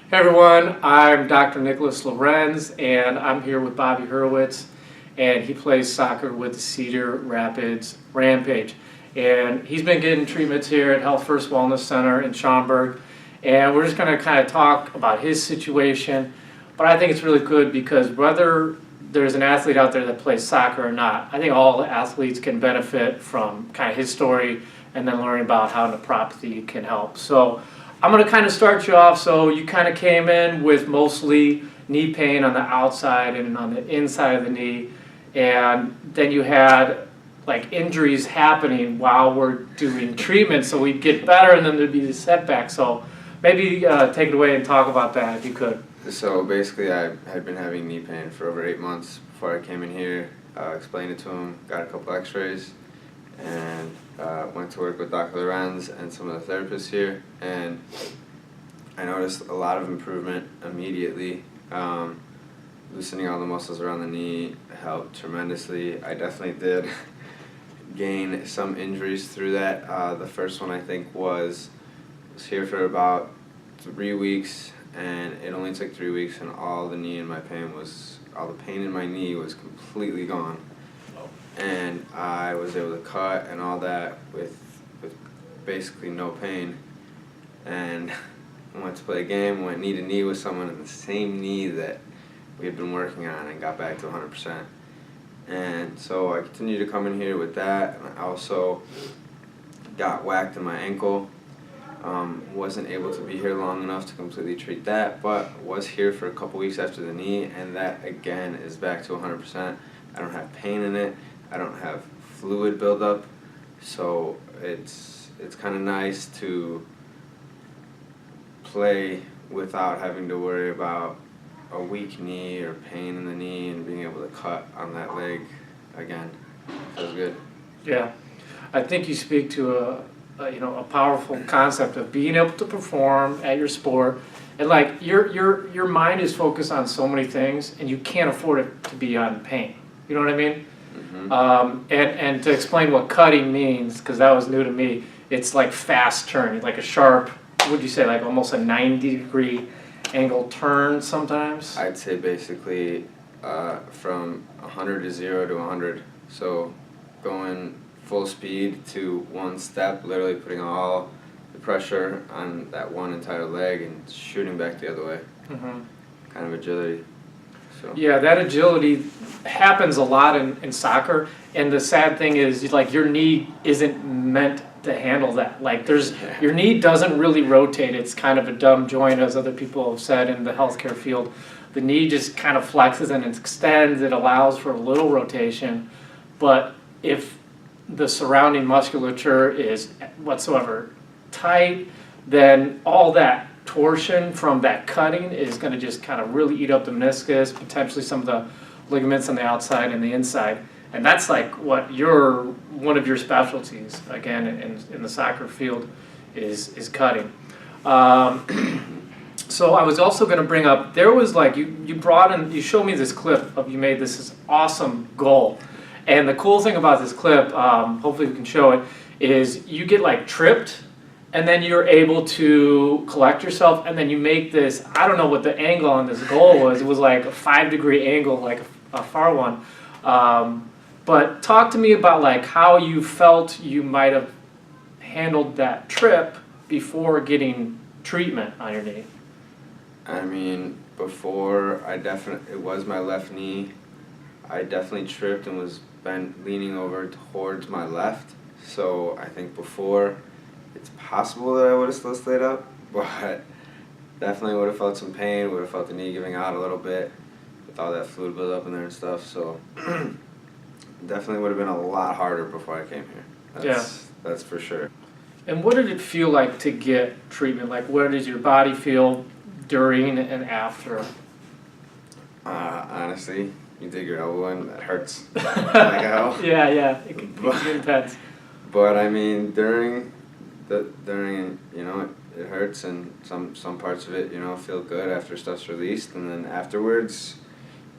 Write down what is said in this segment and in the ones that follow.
Hey everyone, I'm Dr. Nicholas Lorenz, and I'm here with Bobby Hurwitz, and he plays soccer with the Cedar Rapids Rampage. And he's been getting treatments here at Health First Wellness Center in Schaumburg, and we're just going to kind of talk about his situation. But I think it's really good because whether there's an athlete out there that plays soccer or not, I think all athletes can benefit from kind of his story and then learning about how nephropathy can help. So I'm going to kind of start you off. So you kind of came in with mostly knee pain on the outside and on the inside of the knee, and then you had like injuries happening while we're doing treatment, so we'd get better and then there'd be the setback. So maybe take it away and talk about that if you could. So basically I had been having knee pain for over 8 months before I came in here, explained it to him, got a couple x-rays, and went to work with Dr. Lorenz and some of the therapists here, and I noticed a lot of improvement immediately. Loosening all the muscles around the knee helped tremendously. I definitely did gain some injuries through that. The first one I think was here for about 3 weeks, and it only took 3 weeks, and all the pain in my knee was completely gone. And I was able to cut and all that with basically no pain. And I went to play a game, went knee to knee with someone in the same knee that we had been working on, and got back to 100%. And so I continued to come in here with that, and I also got whacked in my ankle. Wasn't able to be here long enough to completely treat that, but was here for a couple weeks after the knee, and that again is back to 100%. I don't have pain in it. I don't have fluid buildup, so it's kind of nice to play without having to worry about a weak knee or pain in the knee, and being able to cut on that leg again. Feels good. Yeah, I think you speak to a powerful concept of being able to perform at your sport, and like your mind is focused on so many things, and you can't afford it to be on pain. You know what I mean? Mm-hmm. And to explain what cutting means, because that was new to me, it's like fast turning, like a sharp, would you say like almost a 90-degree angle turn sometimes? I'd say basically from 100 to 0 to 100. So going full speed to one step, literally putting all the pressure on that one entire leg and shooting back the other way. Mm-hmm. Kind of agility. So. Yeah, that agility happens a lot in soccer, and the sad thing is like your knee isn't meant to handle that. Like your knee doesn't really rotate. It's kind of a dumb joint, as other people have said in the healthcare field. The knee just kind of flexes and it extends. It allows for a little rotation, but if the surrounding musculature is whatsoever tight, then all that torsion from that cutting is going to just kind of really eat up the meniscus, potentially some of the ligaments on the outside and the inside. And that's like what one of your specialties, again, in the soccer field is cutting. So I was also going to bring up, there was like, you showed me this clip of you made this awesome goal. And the cool thing about this clip, hopefully we can show it, is you get like tripped, and then you're able to collect yourself, and then you make this, I don't know what the angle on this goal was. It was like a 5-degree angle, like a far one. But talk to me about like how you felt you might have handled that trip before getting treatment on your knee. I mean, before it was my left knee. I definitely tripped and was leaning over towards my left. So I think before, it's possible that I would have still stayed up, but definitely would have felt some pain, would have felt the knee giving out a little bit with all that fluid buildup in there and stuff. So definitely would have been a lot harder before I came here. That's for sure. And what did it feel like to get treatment? Like, where did your body feel during and after? Honestly, you dig your elbow in, that hurts like hell. Yeah, it can get intense. But I mean, during it hurts, and some parts of it feel good after stuff's released, and then afterwards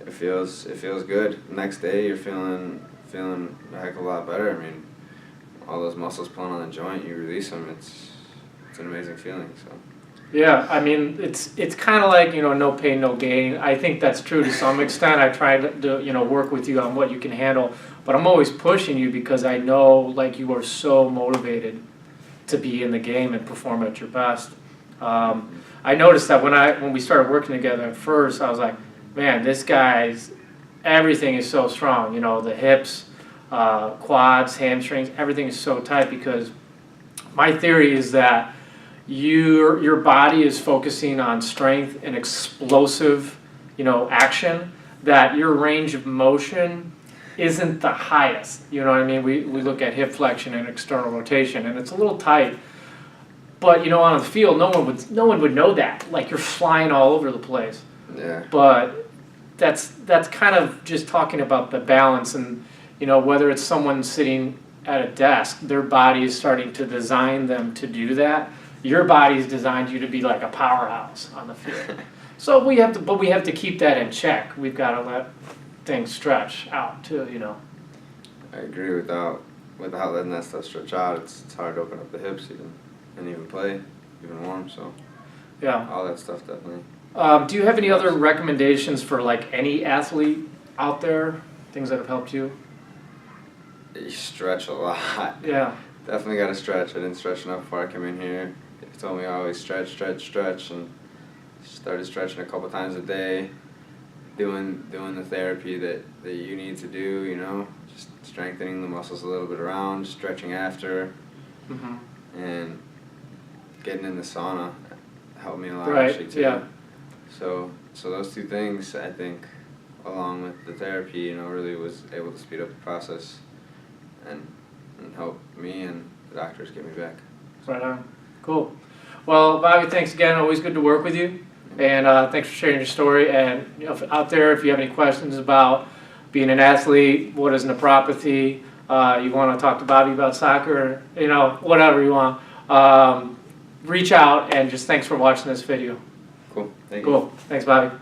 it feels good. The next day you're feeling a heck of a lot better. I mean, all those muscles pulling on the joint, you release them, it's an amazing feeling. So Yeah, I mean, it's kind of like, no pain, no gain. I think that's true to some extent. I try to, work with you on what you can handle, but I'm always pushing you because I know, like, you are so motivated to be in the game and perform at your best. I noticed that when we started working together at first, I was like, man, this guy's everything is so strong. The hips, quads, hamstrings, everything is so tight because my theory is that your body is focusing on strength and explosive, action, that your range of motion isn't the highest. You know what I mean? We look at hip flexion and external rotation, and it's a little tight. But on the field, no one would know that. Like, you're flying all over the place. Yeah. But that's kind of just talking about the balance, and whether it's someone sitting at a desk, their body is starting to design them to do that. Your body's designed you to be like a powerhouse on the field. So we have to keep that in check. We've got to let things stretch out too, I agree. Without letting that stuff stretch out, it's hard to open up the hips and even play, even warm. So Yeah. all that stuff definitely. Do you have any other recommendations for like any athlete out there? Things that have helped you? You stretch a lot. Yeah. Definitely got to stretch. I didn't stretch enough before I came in here. They told me I always stretch, and started stretching a couple times a day, doing the therapy that you need to do, just strengthening the muscles a little bit around, stretching after, Mm-hmm. and getting in the sauna helped me a lot Right, actually too. yeah. So those two things, I think, along with the therapy, really was able to speed up the process and help me and the doctors get me back. Right on. Cool. Well, Bobby, thanks again. Always good to work with you. And thanks for sharing your story. And out there, if you have any questions about being an athlete, what is nephropathy, you want to talk to Bobby about soccer, whatever you want, reach out, and just thanks for watching this video. Cool. Thank you. Cool. Thanks, Bobby.